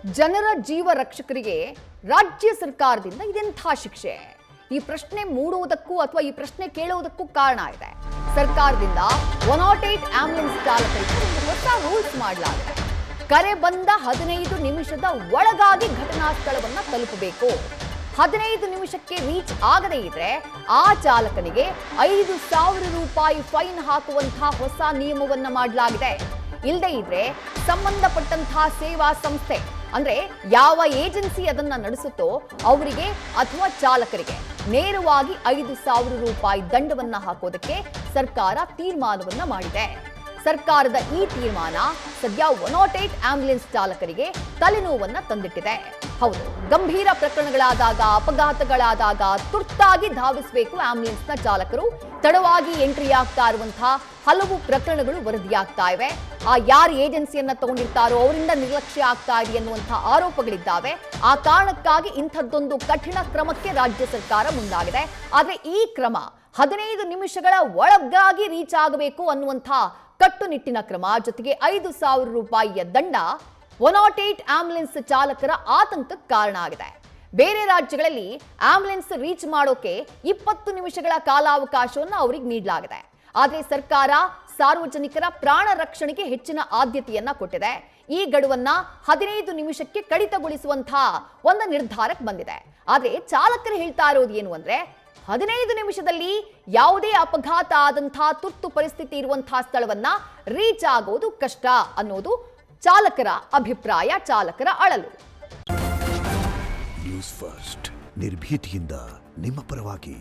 ಜನರ ಜೀವ ರಕ್ಷಕರಿಗೆ ರಾಜ್ಯ ಸರ್ಕಾರದಿಂದ ಇದೆಂಥ ಶಿಕ್ಷೆ? ಈ ಪ್ರಶ್ನೆ ಮೂಡುವುದಕ್ಕೂ ಅಥವಾ ಈ ಪ್ರಶ್ನೆ ಕೇಳುವುದಕ್ಕೂ ಕಾರಣ ಇದೆ. ಸರ್ಕಾರದಿಂದ 108 ಆಂಬ್ಯುಲೆನ್ಸ್ ಚಾಲಕರಿಗೆ ಹೊಸ ರೂಲ್ಸ್ ಮಾಡಲಾಗಿದೆ. ಕರೆ ಬಂದ 15 ನಿಮಿಷದ ಒಳಗಾಗಿ ಘಟನಾ ಸ್ಥಳವನ್ನ ತಲುಪಬೇಕು. 15 ನಿಮಿಷಕ್ಕೆ ರೀಚ್ ಆಗದೇ ಇದ್ರೆ ಆ ಚಾಲಕನಿಗೆ 5,000 ರೂಪಾಯಿ ಫೈನ್ ಹಾಕುವಂತಹ ಹೊಸ ನಿಯಮವನ್ನ ಮಾಡಲಾಗಿದೆ. ಇಲ್ಲದೆ ಇದ್ರೆ ಸಂಬಂಧಪಟ್ಟಂತಹ ಸೇವಾ ಸಂಸ್ಥೆ ಅಂದ್ರೆ ಯಾವ ಏಜೆನ್ಸಿ ಅದನ್ನ ನಡೆಸುತ್ತೋ ಅವರಿಗೆ ಅಥವಾ ಚಾಲಕರಿಗೆ ನೇರವಾಗಿ 5,000 ರೂಪಾಯಿ ದಂಡವನ್ನ ಹಾಕೋದಕ್ಕೆ ಸರ್ಕಾರ ತೀರ್ಮಾನವನ್ನ ಮಾಡಿದೆ. ಸರ್ಕಾರದ ಈ ತೀರ್ಮಾನ ಸದ್ಯ 108 ಆಂಬ್ಯುಲೆನ್ಸ್ ಚಾಲಕರಿಗೆ ತಲೆನೋವನ್ನ ತಂದಿಟ್ಟಿದೆ. ಹೌದು, ಗಂಭೀರ ಪ್ರಕರಣಗಳಾದಾಗ, ಅಪಘಾತಗಳಾದಾಗ ತುರ್ತಾಗಿ ಧಾವಿಸಬೇಕು ಆಂಬ್ಯುಲೆನ್ಸ್ನ ಚಾಲಕರು. ತಡವಾಗಿ ಎಂಟ್ರಿ ಆಗ್ತಾ ಇರುವಂತಹ ಹಲವು ಪ್ರಕರಣಗಳು ವರದಿಯಾಗ್ತಾ ಇವೆ. ಯಾರು ಏಜೆನ್ಸಿಯನ್ನ ತಗೊಂಡಿರ್ತಾರೋ ಅವರಿಂದ ನಿರ್ಲಕ್ಷ್ಯ ಆಗ್ತಾ ಇದೆ ಅನ್ನುವಂತಹ ಆರೋಪಗಳಿದ್ದಾವೆ. ಆ ಕಾರಣಕ್ಕಾಗಿ ಇಂಥದ್ದೊಂದು ಕಠಿಣ ಕ್ರಮಕ್ಕೆ ರಾಜ್ಯ ಸರ್ಕಾರ ಮುಂದಾಗಿದೆ. ಆದ್ರೆ ಈ ಕ್ರಮ 15 ನಿಮಿಷಗಳ ಒಳಗಾಗಿ ರೀಚ್ ಆಗಬೇಕು ಅನ್ನುವಂತಹ ಕಟ್ಟುನಿಟ್ಟಿನ ಕ್ರಮ, ಜೊತೆಗೆ 5,000 ರೂಪಾಯಿಯ ದಂಡ 108 ಆಂಬ್ಯುಲೆನ್ಸ್ ಚಾಲಕರ ಆತಂಕಕ್ಕೆ ಕಾರಣ ಆಗಿದೆ. ಬೇರೆ ರಾಜ್ಯಗಳಲ್ಲಿ ಆಂಬ್ಯುಲೆನ್ಸ್ ರೀಚ್ ಮಾಡೋಕೆ 20 ನಿಮಿಷಗಳ ಕಾಲಾವಕಾಶವನ್ನು ಅವರಿಗೆ ನೀಡಲಾಗಿದೆ. ಆದರೆ ಸರ್ಕಾರ ಸಾರ್ವಜನಿಕರ ಪ್ರಾಣ ರಕ್ಷಣೆಗೆ ಹೆಚ್ಚಿನ ಆದ್ಯತೆಯನ್ನ ಕೊಟ್ಟಿದೆ. ಈ ಗಡುವನ್ನ 15 ನಿಮಿಷಕ್ಕೆ ಕಡಿತಗೊಳಿಸುವಂತಹ ಒಂದು ನಿರ್ಧಾರಕ್ಕೆ ಬಂದಿದೆ. ಆದ್ರೆ ಚಾಲಕರು ಹೇಳ್ತಾ ಇರೋದು ಏನು ಅಂದ್ರೆ 15 ನಿಮಿಷದಲ್ಲಿ ಯಾವುದೇ ಅಪಘಾತ ಆದಂತಹ ತುರ್ತು ಪರಿಸ್ಥಿತಿ ಇರುವಂತಹ ಸ್ಥಳವನ್ನ ರೀಚ್ ಆಗೋದು ಕಷ್ಟ ಅನ್ನೋದು ಚಾಲಕರ ಅಭಿಪ್ರಾಯ, ಚಾಲಕರ ಅಳಲು. ನ್ಯೂಸ್ ಫಸ್ಟ್ ನಿರ್ಭೀತಿಯಿಂದ ನಿಮ್ಮ ಪರವಾಗಿ.